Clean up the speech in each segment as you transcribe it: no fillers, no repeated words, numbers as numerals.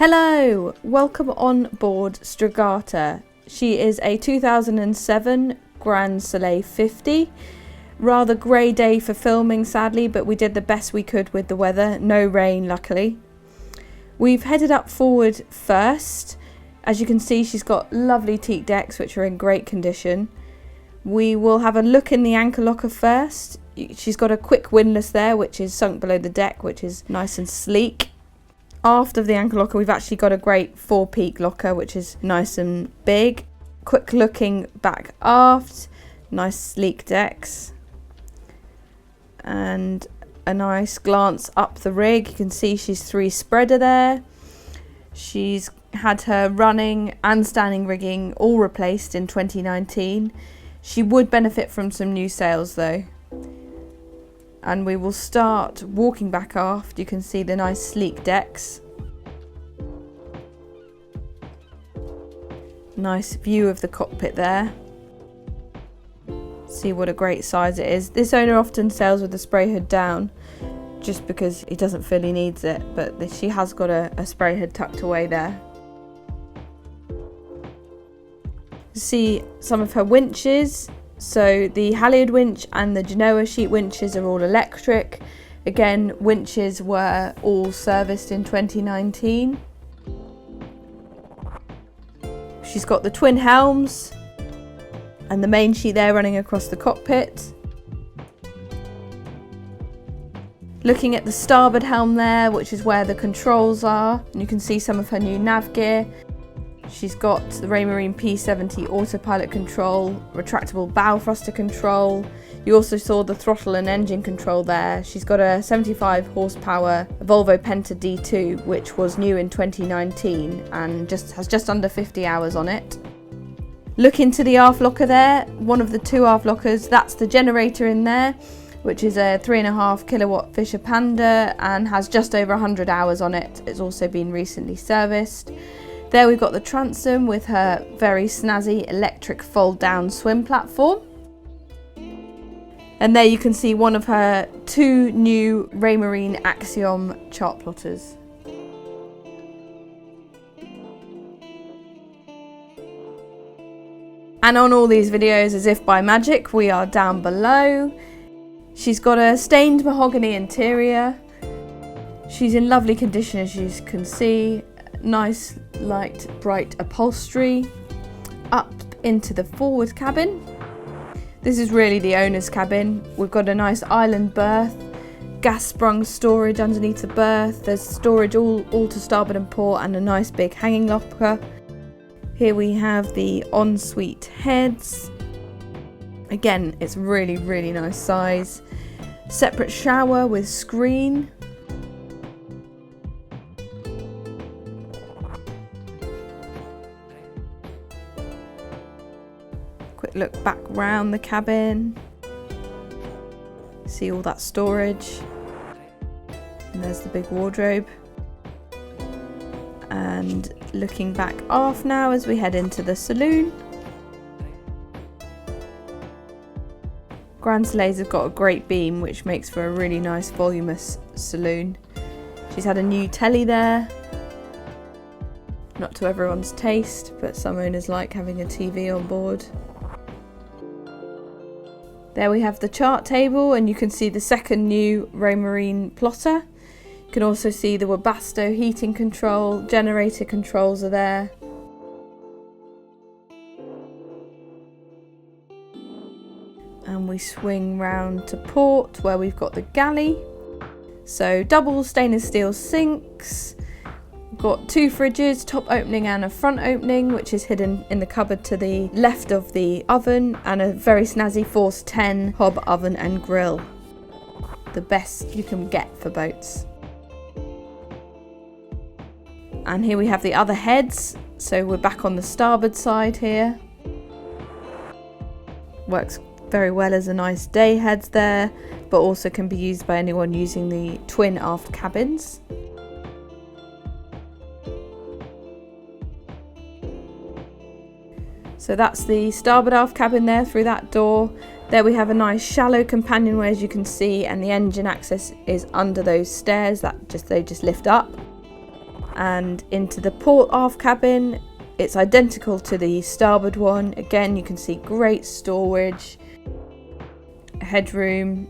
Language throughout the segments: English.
Hello, welcome on board STREGATA. She is a 2007 Grand Soleil 50. Rather grey day for filming sadly, but we did the best we could with the weather. No rain luckily. We've headed up forward first. As you can see, she's got lovely teak decks which are in great condition. We will have a look in the anchor locker first. She's got a quick windlass there which is sunk below the deck, which is nice and sleek. Aft of the anchor locker we've actually got a great 4-peak locker which is nice and big. Quick looking back aft, nice sleek decks. And a nice glance up the rig. You can see she's 3-spreader there. She's had her running and standing rigging all replaced in 2019. She would benefit from some new sails though. And we will start walking back aft. You can see the nice sleek decks. Nice view of the cockpit there. See what a great size it is. This owner often sails with the spray hood down just because he doesn't feel he needs it, but she has got a spray hood tucked away there. See some of her winches. So the halyard winch and the Genoa sheet winches are all electric. Again, winches were all serviced in 2019. She's got the twin helms and the main sheet there running across the cockpit. Looking at the starboard helm there, which is where the controls are, and you can see some of her new nav gear. She's got the Raymarine P70 autopilot control, retractable bow thruster control. You also saw the throttle and engine control there. She's got a 75 horsepower Volvo Penta D2, which was new in 2019 and has just under 50 hours on it. Look into the aft locker there, one of the two aft lockers, that's the generator in there, which is a 3.5 kilowatt Fisher Panda and has just over 100 hours on it. It's also been recently serviced. There we've got the transom with her very snazzy electric fold down swim platform. And there you can see one of her two new Raymarine Axiom chart plotters. And on all these videos, as if by magic, we are down below. She's got a stained mahogany interior. She's in lovely condition as you can see. Nice light bright upholstery. Up into the forward cabin. This is really the owner's cabin. We've got a nice island berth, gas sprung storage underneath the berth. There's storage all to starboard and port and a nice big hanging locker. Here we have the ensuite heads. Again, it's really nice size. Separate shower with screen. Quick look back round the cabin. See all that storage. And there's the big wardrobe. And looking back aft now as we head into the saloon. Grand Soleils have got a great beam which makes for a really nice voluminous saloon. She's had a new telly there. Not to everyone's taste, but some owners like having a TV on board. There we have the chart table and you can see the second new Raymarine plotter. You can also see the Webasto heating control, generator controls are there. And we swing round to port where we've got the galley. So double stainless steel sinks. Got two fridges, top opening and a front opening, which is hidden in the cupboard to the left of the oven, and a very snazzy Force 10 hob oven and grill. The best you can get for boats. And here we have the other heads. So we're back on the starboard side here. Works very well as a nice day heads there, but also can be used by anyone using the twin aft cabins. So that's the starboard aft cabin there through that door. There we have a nice shallow companionway as you can see, and the engine access is under those stairs that they just lift up. and into the port aft cabin. It's identical to the starboard one. Again, you can see great storage, headroom.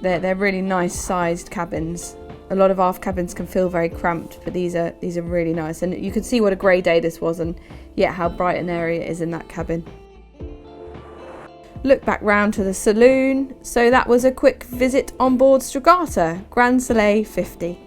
They're really nice sized cabins. A lot of aft cabins can feel very cramped, but these are really nice. And you can see what a grey day this was, and yet how bright an area it is in that cabin. Look back round to the saloon. So that was a quick visit on board STREGATA, Grand Soleil 50.